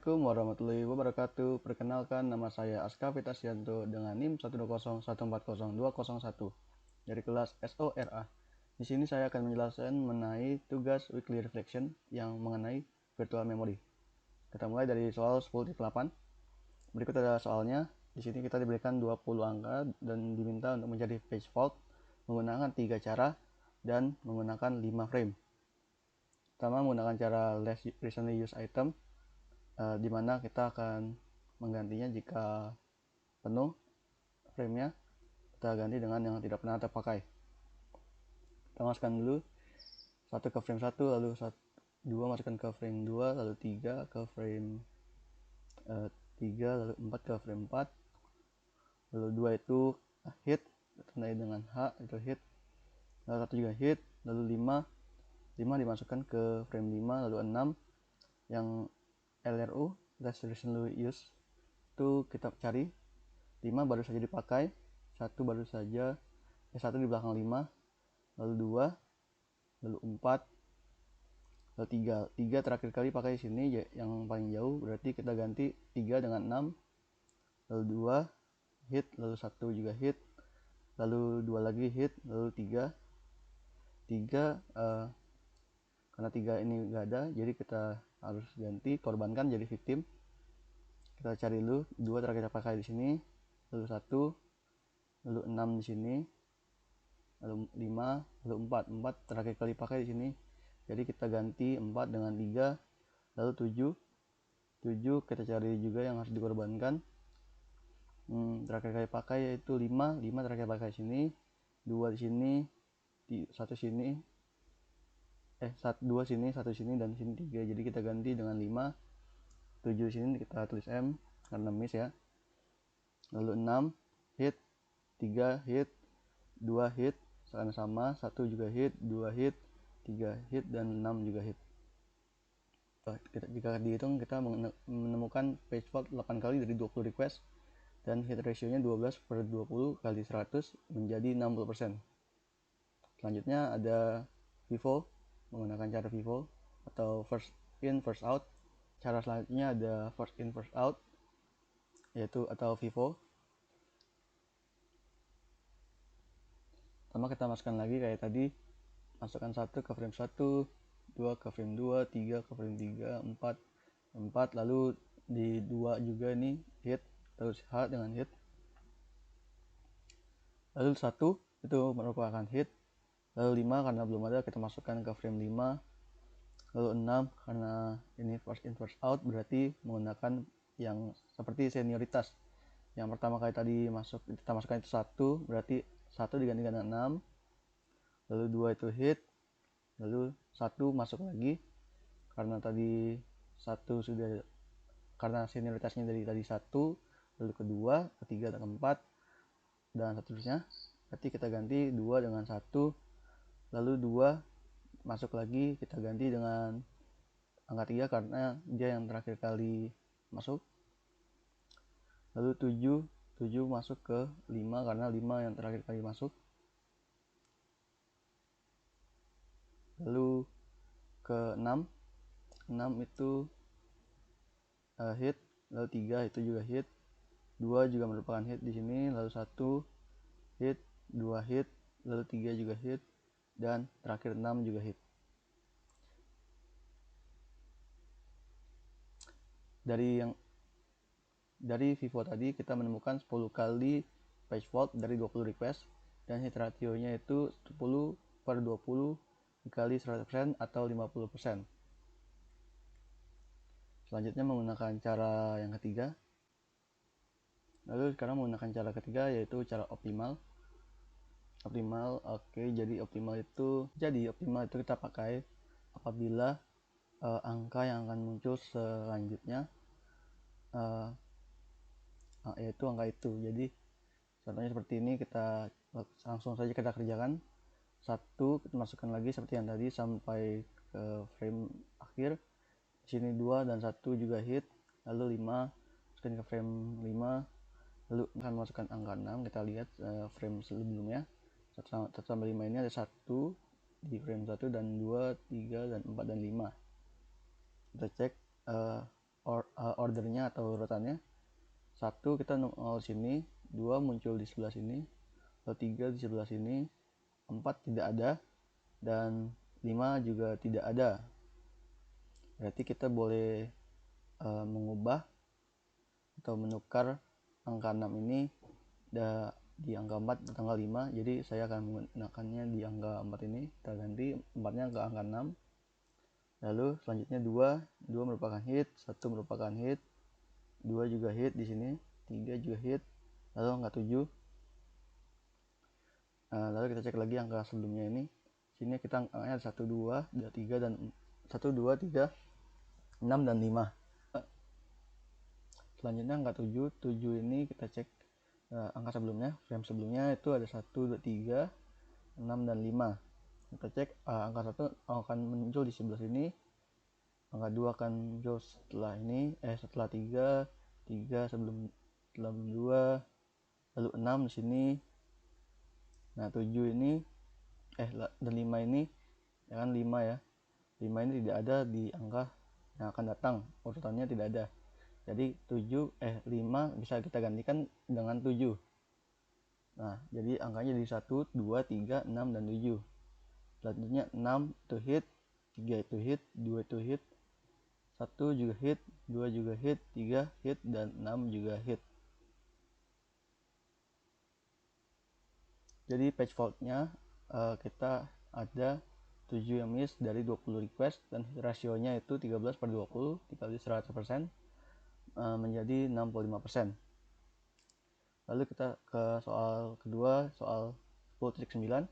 Assalamualaikum warahmatullahi wabarakatuh. Perkenalkan, nama saya Aska Fitasyanto dengan NIM 120140201 dari kelas SORA. Di sini saya akan menjelaskan mengenai tugas weekly reflection yang mengenai virtual memory. Kita mulai dari soal 10.8. Berikut ada soalnya. Di sini kita diberikan 20 angka dan diminta untuk mencari page fault menggunakan 3 cara dan menggunakan 5 frame. Pertama, menggunakan cara less recently used item, di mana kita akan menggantinya jika penuh framenya, kita ganti dengan yang tidak pernah terpakai. Kita masukkan dulu 1 ke frame 1, lalu 2 masukkan ke frame 2, lalu 3 ke frame 3, lalu 4 ke frame 4, lalu 2 itu hit, tandai dengan H, itu hit, lalu 1 juga hit, lalu 5 dimasukkan ke frame 5, lalu 6 yang LRU, less recently used, itu kita cari 5 baru saja dipakai, 1 baru saja, 1 di belakang 5, lalu 2, lalu 4, lalu 3 terakhir kali pakai di sini yang paling jauh, berarti kita ganti 3 dengan 6, lalu 2 hit, lalu 1 juga hit, lalu 2 lagi hit, lalu 3 karena 3 ini enggak ada, jadi kita harus ganti, korbankan jadi victim. Kita cari dulu 2 terakhir kita pakai di sini, lalu 1, lalu 6 di sini, lalu 5, lalu 4 terakhir kali pakai di sini, jadi kita ganti 4 dengan 3, lalu 7 kita cari juga yang harus dikorbankan, terakhir kali pakai yaitu 5 terakhir pakai di sini, 2 di sini, 1 sini, 2 sini, 1 sini, dan sini 3, jadi kita ganti dengan 5, 7 di sini kita tulis M karena miss ya, lalu 6 hit, 3 hit, 2 hit, sama-sama, 1 juga hit, 2 hit, 3 hit, dan 6 juga hit. Jika dihitung, kita menemukan page fault 8 kali dari 20 request, dan hit ratio-nya 12/20 kali 100 menjadi 60%. Selanjutnya ada FIFO, menggunakan cara FIFO atau first in first out. Cara selanjutnya ada first in first out, yaitu atau FIFO. Pertama kita masukkan lagi kayak tadi, masukkan 1 ke frame 1, 2 ke frame 2, 3 ke frame 3, 4, lalu di 2 juga nih hit, terus H dengan hit, lalu 1 itu merupakan hit, lalu 5 karena belum ada kita masukkan ke frame 5, lalu 6 karena ini first in first out, berarti menggunakan yang seperti senioritas. Yang pertama kali tadi kita masukkan itu 1, berarti 1 diganti dengan 6, lalu 2 itu hit, lalu 1 masuk lagi karena tadi 1 sudah, karena senioritasnya dari tadi 1, lalu kedua, ketiga, dan keempat, dan seterusnya. Berarti kita ganti 2 dengan 1, lalu 2 masuk lagi, kita ganti dengan angka 3 karena dia yang terakhir kali masuk, lalu 7 masuk ke 5 karena 5 yang terakhir kali masuk, lalu ke 6 itu hit, lalu 3 itu juga hit, 2 juga merupakan hit di sini, lalu 1 hit, 2 hit, lalu 3 juga hit, dan terakhir 6 juga hit. Dari FIFO tadi kita menemukan 10 kali page fault dari 20 request, dan hit ratio-nya itu 10/20 dikali 100% atau 50%. Selanjutnya menggunakan cara yang ketiga. Lalu sekarang menggunakan cara ketiga, yaitu cara optimal. Jadi optimal itu kita pakai apabila angka yang akan muncul selanjutnya yaitu angka itu. Jadi contohnya seperti ini, kita langsung saja kita kerjakan. 1 kita masukkan lagi seperti yang tadi sampai ke frame akhir. Di sini 2 dan 1 juga hit, lalu 5 masukkan ke frame 5, lalu akan masukkan angka 6. Kita lihat frame sebelumnya, 1 sampai 5 ini ada 1 di frame 1, dan 2, 3, dan 4, dan 5. Kita cek ordernya atau urutannya. 1 kita nol sini, 2 muncul di sebelah sini, lalu 3 di sebelah sini, 4 tidak ada, dan 5 juga tidak ada. Berarti kita boleh mengubah atau menukar angka 6 ini di angka 4 ke tanggal 5. Jadi saya akan menggunakannya di angka 4 ini. Kita ganti 4-nya ke angka 6. Lalu selanjutnya 2 merupakan hit, 1 merupakan hit, 2 juga hit di sini, 3 juga hit, lalu angka 7. Lalu kita cek lagi angka sebelumnya ini. Sini kita angkanya ada 1, 2, 3 dan 1, 2, 3, 6 dan 5. Selanjutnya angka 7 ini kita cek angka sebelumnya, frame sebelumnya itu ada 1, 2, 3, 6 dan 5. Kita cek angka 1 akan muncul di sebelah sini, angka 2 akan muncul setelah ini, setelah 3 sebelum 2, lalu 6 di sini. Nah 7 ini dan 5 ini ya kan, 5 ya, 5 ini tidak ada di angka yang akan datang, urutannya tidak ada. Jadi 5 bisa kita gantikan dengan 7. Nah jadi angkanya jadi 1, 2, 3, 6 dan 7. Selanjutnya 6 itu hit, 3 itu hit, 2 itu hit, 1 juga hit, 2 juga hit, 3 hit, dan 6 juga hit. Jadi page faultnya kita ada 7 yang miss dari 20 request, dan rasionya itu 13/20 dikali 100% menjadi 65%. Lalu kita ke soal kedua, soal 10.9.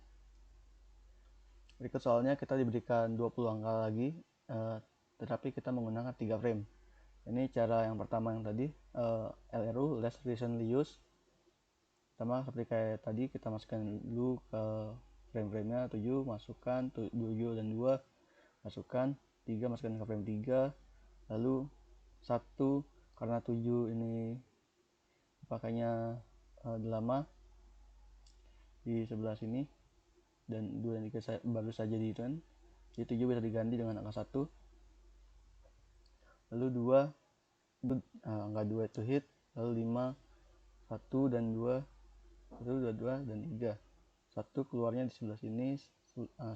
Berikut soalnya kita diberikan 20 angka lagi, tetapi kita menggunakan 3 frame. Ini cara yang pertama yang tadi, LRU, less recently used. Sama seperti kayak tadi, kita masukkan dulu ke frame-framenya 7, masukkan 7 dan 2, masukkan 3, masukkan ke frame 3, lalu 1 karena 7 ini pakainya lama di sebelah sini, dan 2 dan 3 baru saja di run, jadi 7 bisa diganti dengan angka 1. Lalu 2 angka 2 itu hit, lalu 5 1 dan 2, 1, 2 dan 3, 1 keluarnya di sebelah sini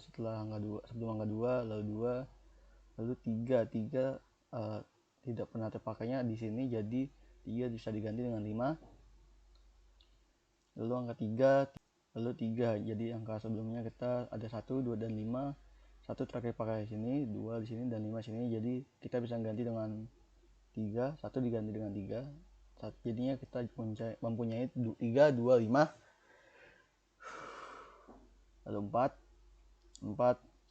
setelah angka 2, sebelum angka 2, lalu 2, lalu 3 tidak pernah terpakainya di sini, jadi 3 bisa diganti dengan 5. Lalu angka 3, lalu 3, jadi angka sebelumnya kita ada 1, 2 dan 5, 1 terakhir pakai sini, 2 di sini, dan 5 sini, jadi kita bisa ganti dengan 3, 1 diganti dengan 3, jadinya kita mempunyai 3, 2, 5. Lalu 4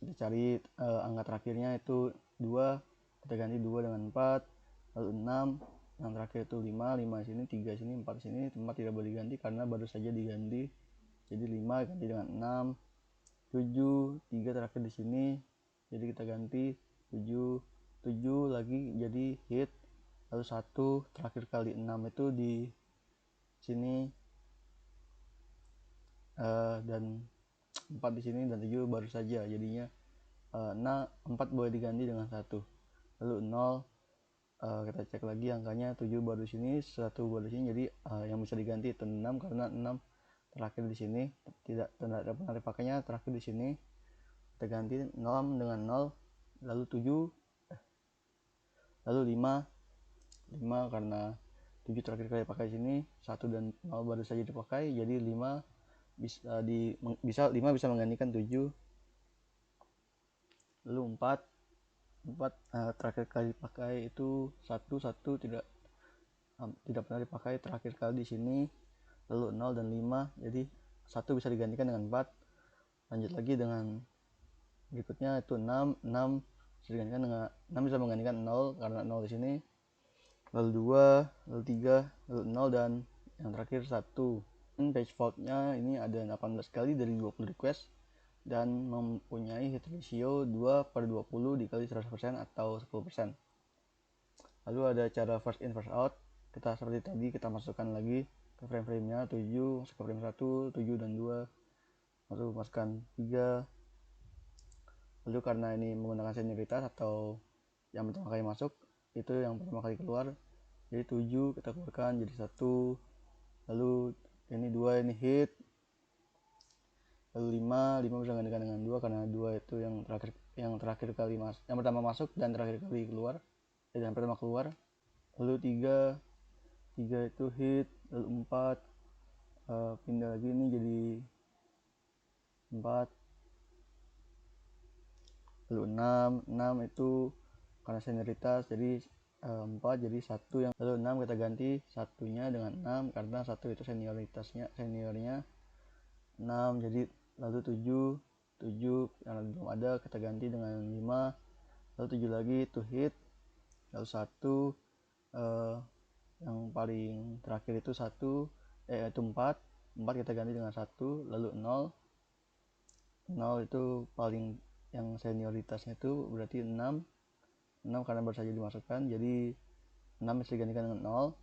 kita cari angka terakhirnya itu 2, kita ganti 2 dengan 4. Lalu 6 yang terakhir itu 5 sini, 3 sini, 4 sini, 4 tidak boleh diganti karena baru saja diganti, jadi 5 ganti dengan 6. 7 3 terakhir di sini, jadi kita ganti 7 lagi, jadi hit. Lalu 1 terakhir kali 6 itu di sini, dan 4 di sini, dan 7 baru saja, jadinya 4 boleh diganti dengan 1. Lalu 0, kita cek lagi angkanya, 7 baru di sini, 1 baru di sini, jadi yang bisa diganti itu 6 karena 6 terakhir di sini, tidak pernah dipakainya terakhir di sini. Kita ganti 0 dengan 0, lalu 7, lalu 5 karena 7 terakhir kali pakai sini, 1 dan 0 baru saja dipakai, jadi 5 bisa menggantikan 7. Lalu 4 terakhir kali dipakai itu 1 tidak pernah dipakai terakhir kali di sini, lalu 0 dan 5, jadi 1 bisa digantikan dengan 4. Lanjut lagi dengan berikutnya itu 6 bisa digantikan dengan 6, bisa menggantikan 0 karena 0 di sini, lalu 2, lalu 3, lalu 0, dan yang terakhir 1. Page faultnya ini ada 18 kali dari 20 request dan mempunyai hit ratio 2/20 dikali 100% atau 10%. Lalu ada cara first in first out. Kita seperti tadi, kita masukkan lagi ke frame-framenya 7, masuk ke frame 1, 7 dan 2, lalu masukkan 3. Lalu karena ini menggunakan senioritas atau yang pertama kali masuk, itu yang pertama kali keluar, jadi 7 kita keluarkan jadi 1, lalu ini 2 ini hit, lalu 5 bisa gantikan dengan 2 karena 2 itu yang terakhir kali yang pertama masuk dan terakhir kali keluar, yang pertama keluar. Lalu 3 itu hit, lalu 4 pindah lagi ini jadi 4, lalu 6 itu karena senioritas jadi 4 jadi 1 yang lalu 6 kita ganti satunya dengan 6 karena 1 itu seniornya 6, jadi lalu 7 karena belum ada kita ganti dengan 5, lalu 7 lagi itu hit, lalu 1 yang paling terakhir itu 1 itu 4 kita ganti dengan 1, lalu 0 itu paling yang senioritasnya itu berarti 6 karena baru saja dimasukkan, jadi 6 bisa digantikan dengan 0.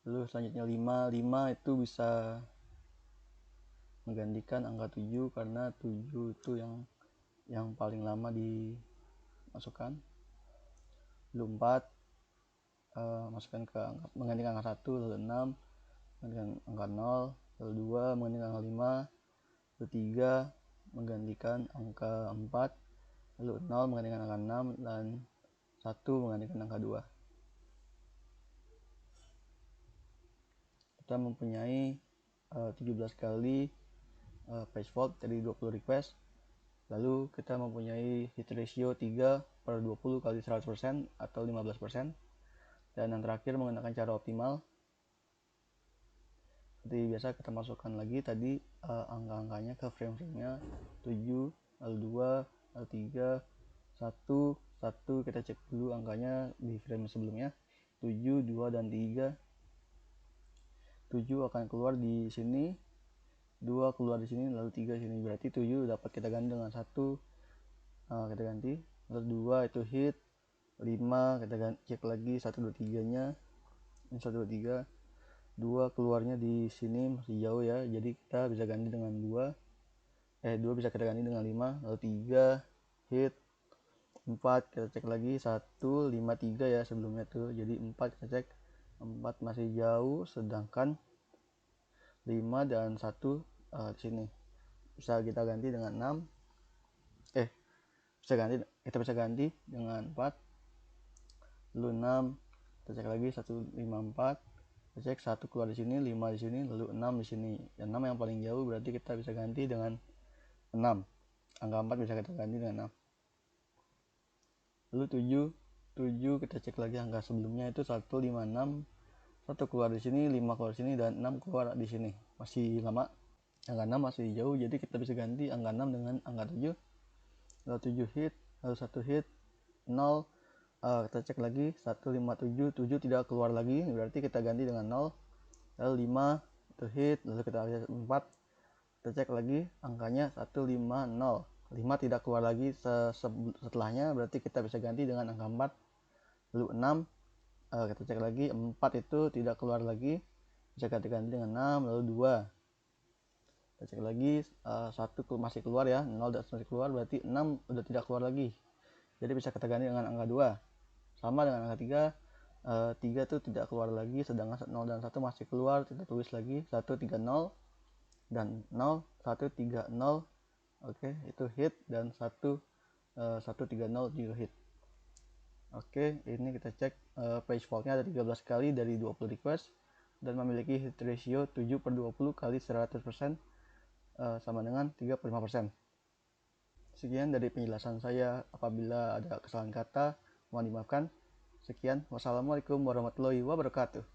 Lalu selanjutnya 5 itu bisa menggantikan angka 7 karena 7 itu yang paling lama dimasukkan. Lalu 4 masukkan ke menggantikan angka 1, lalu 6 menggantikan angka 0, lalu 2 menggantikan angka 5, lalu 3 menggantikan angka 4, lalu 0 menggantikan angka 6, dan 1 menggantikan angka 2. Kita mempunyai 17 kali page fault dari 20 request. Lalu kita mempunyai hit ratio 3/20 kali 100% atau 15%. Dan yang terakhir menggunakan cara optimal. Seperti biasa kita masukkan lagi tadi angka-angkanya ke frame-nya 7, lalu 2, lalu 3, 1 kita cek dulu angkanya di frame sebelumnya 7, 2, dan 3. 7 akan keluar di sini, 2 keluar di sini, lalu 3 sini, berarti 7 dapat kita ganti dengan 1, kita ganti, lalu 2 itu hit, 5 kita cek lagi 1, 2, 3 nya, ini 1, 2, 3, 2 keluarnya di sini masih jauh ya, jadi kita bisa ganti dengan 2 bisa kita ganti dengan 5, lalu 3 hit, 4 kita cek lagi 1, 5, 3 ya sebelumnya tuh, jadi 4 kita cek, 4 masih jauh, sedangkan 5 dan 1 di sini bisa kita ganti dengan 6, kita bisa ganti dengan 4, lalu 6 kita cek lagi 1, 5, 4 kita cek 1 keluar di sini, 5 di sini, lalu 6 di sini, dan 6 yang paling jauh berarti kita bisa ganti dengan 6, angka 4 bisa kita ganti dengan 6. Lalu 7 kita cek lagi angka sebelumnya itu 1, 5, 6, 1 keluar di sini, 5 keluar di sini, dan 6 keluar di sini, masih lama, angka 6 masih jauh, jadi kita bisa ganti angka 6 dengan angka 7. Lalu 7 hit, lalu 1 hit, 0, kita cek lagi 1, 5, 7 tidak keluar lagi, berarti kita ganti dengan 0. Lalu 5 itu hit, lalu kita lihat 4, kita cek lagi angkanya 1, 5, 0, 5 tidak keluar lagi setelahnya, berarti kita bisa ganti dengan angka 4. Lalu 6 kita cek lagi 4 itu tidak keluar lagi, bisa kita ganti dengan 6. Lalu 2 kita cek lagi 1 masih keluar ya, 0 masih keluar, berarti 6 udah tidak keluar lagi, jadi bisa kita ganti dengan angka 2. Sama dengan angka 3, 3 itu tidak keluar lagi, sedangkan 0 dan 1 masih keluar, kita tulis lagi 1, 3, 0 dan 0, 1, 3, 0. Oke, itu hit, dan 1, 1, 3, 0 juga hit. Oke, ini kita cek page faultnya ada 13 kali dari 20 request dan memiliki hit ratio 7/20 kali 100%, sama dengan 3/5%. Sekian dari penjelasan saya, apabila ada kesalahan kata mohon dimaafkan. Sekian, wassalamualaikum warahmatullahi wabarakatuh.